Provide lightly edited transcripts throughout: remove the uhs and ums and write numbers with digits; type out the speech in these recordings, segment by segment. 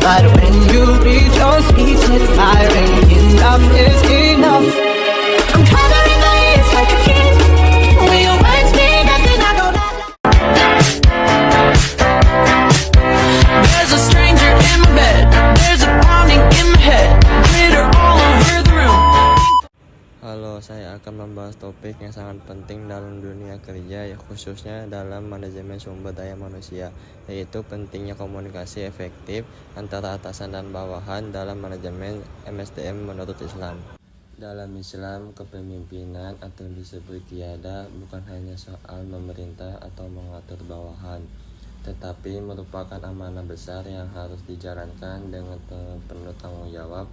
But when you reach your speechless, tiring, enough is enough. I'm covering my ears like a king. When your words mean nothing, I go la la. There's a stranger in my bed. There's a pounding in my head. Glitter all over the room. Halo, saya akan membahas topik yang sangat penting dalam dunia kerja, ya khususnya dalam manajemen sumber daya manusia, yaitu pentingnya komunikasi efektif antara atasan dan bawahan dalam manajemen MSDM menurut Islam. Dalam Islam, kepemimpinan atau disebut qiyada bukan hanya soal memerintah atau mengatur bawahan, tetapi merupakan amanah besar yang harus dijalankan dengan penuh tanggung jawab,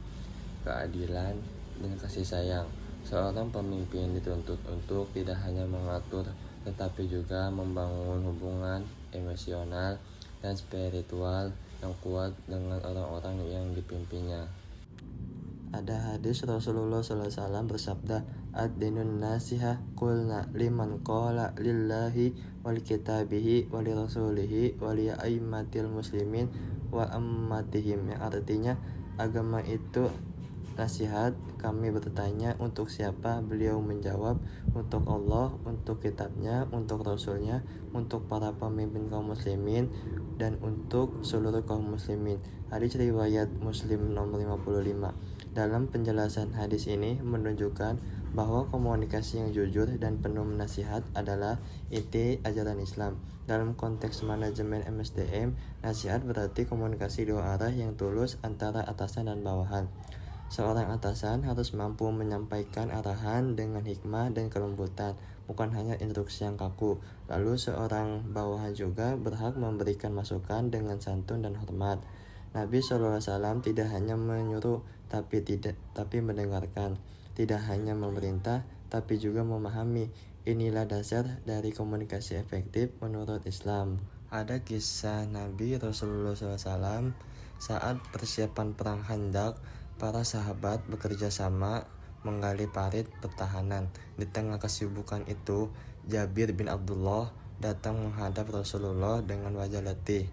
keadilan, dan kasih sayang. Seorang pemimpin dituntut untuk tidak hanya mengatur, tetapi juga membangun hubungan emosional dan spiritual yang kuat dengan orang-orang yang dipimpinnya. Ada hadis Rasulullah SAW bersabda, "Ad-dinun nasihah qulna liman qala lillahi wal kitabihi wali rasulihi wali aimmatil muslimin wa ammatihim," yang artinya agama itu nasihat. Kami bertanya, untuk siapa? Beliau menjawab, untuk Allah, untuk kitabnya, untuk rasulnya, untuk para pemimpin kaum muslimin, dan untuk seluruh kaum muslimin. Hadis riwayat Muslim nomor 55. Dalam penjelasan hadis ini menunjukkan bahwa komunikasi yang jujur dan penuh nasihat adalah inti ajaran Islam. Dalam konteks manajemen MSDM, nasihat berarti komunikasi dua arah yang tulus antara atasan dan bawahan. Seorang atasan harus mampu menyampaikan arahan dengan hikmah dan kelembutan, bukan hanya instruksi yang kaku. Lalu seorang bawahan juga berhak memberikan masukan dengan santun dan hormat. Nabi SAW tidak hanya menyuruh tapi mendengarkan, tidak hanya memerintah tapi juga memahami. Inilah dasar dari komunikasi efektif menurut Islam. Ada kisah Nabi Rasulullah SAW saat persiapan perang Khandaq. Para sahabat bekerja sama menggali parit pertahanan. Di tengah kesibukan itu, Jabir bin Abdullah datang menghadap Rasulullah dengan wajah letih.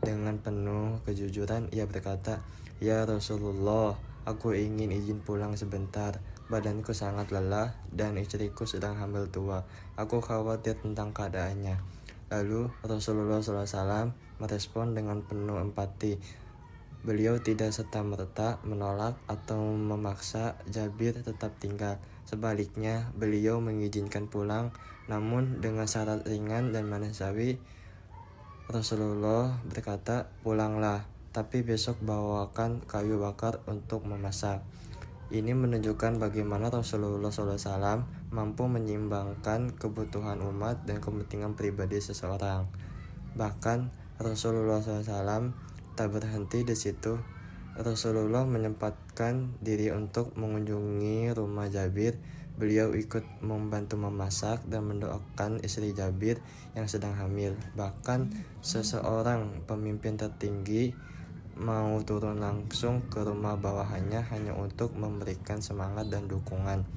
Dengan penuh kejujuran, ia berkata, "Ya Rasulullah, aku ingin izin pulang sebentar. Badanku sangat lelah dan istriku sedang hamil tua. Aku khawatir tentang keadaannya." Lalu Rasulullah SAW merespon dengan penuh empati. Beliau tidak serta-merta menolak atau memaksa Jabir tetap tinggal. Sebaliknya, beliau mengizinkan pulang, namun dengan syarat ringan dan manusiawi. Rasulullah berkata, "Pulanglah, tapi besok bawakan kayu bakar untuk memasak." Ini menunjukkan bagaimana Rasulullah SAW mampu menyeimbangkan kebutuhan umat dan kepentingan pribadi seseorang. Bahkan Rasulullah SAW tak berhenti di situ. Rasulullah menyempatkan diri untuk mengunjungi rumah Jabir. Beliau ikut membantu memasak dan mendoakan istri Jabir yang sedang hamil. Bahkan seseorang pemimpin tertinggi mau turun langsung ke rumah bawahannya hanya untuk memberikan semangat dan dukungan.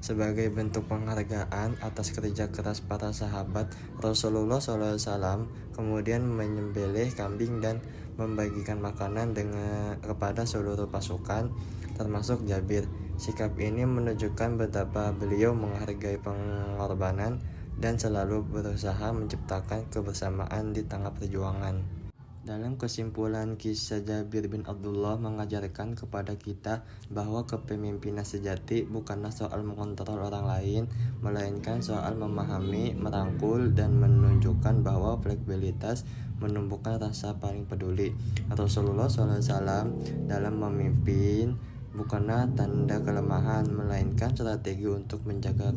Sebagai bentuk penghargaan atas kerja keras para sahabat, Rasulullah SAW kemudian menyembelih kambing dan membagikan makanan kepada seluruh pasukan, termasuk Jabir. Sikap ini menunjukkan betapa beliau menghargai pengorbanan dan selalu berusaha menciptakan kebersamaan di tengah perjuangan. Dalam kesimpulan, kisah Jabir bin Abdullah mengajarkan kepada kita bahwa kepemimpinan sejati bukanlah soal mengontrol orang lain, melainkan soal memahami, merangkul, dan menunjukkan bahwa fleksibilitas menumbuhkan rasa paling peduli. Rasulullah SAW dalam memimpin bukanlah tanda kelemahan, melainkan strategi untuk menjaga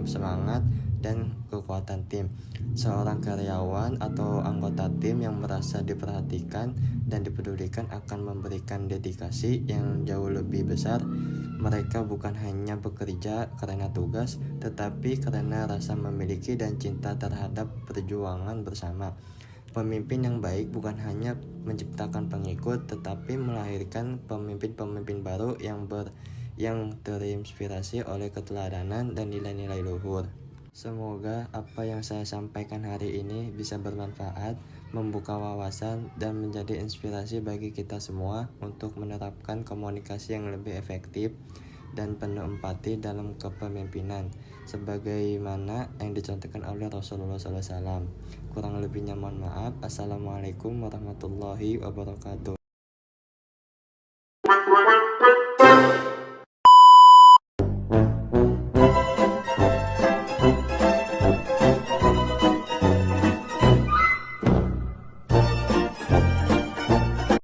semangat dan kekuatan tim. Seorang karyawan atau anggota tim yang merasa diperhatikan dan dipedulikan akan memberikan dedikasi yang jauh lebih besar. Mereka bukan hanya bekerja karena tugas, tetapi karena rasa memiliki dan cinta terhadap perjuangan bersama. Pemimpin yang baik bukan hanya menciptakan pengikut, tetapi melahirkan pemimpin-pemimpin baru yang terinspirasi oleh keteladanan dan nilai-nilai luhur. Semoga apa yang saya sampaikan hari ini bisa bermanfaat membuka wawasan, dan menjadi inspirasi bagi kita semua untuk menerapkan komunikasi yang lebih efektif dan penuh empati dalam kepemimpinan, sebagaimana yang dicontohkan oleh Rasulullah SAW. Kurang lebihnya mohon maaf. Assalamualaikum warahmatullahi wabarakatuh.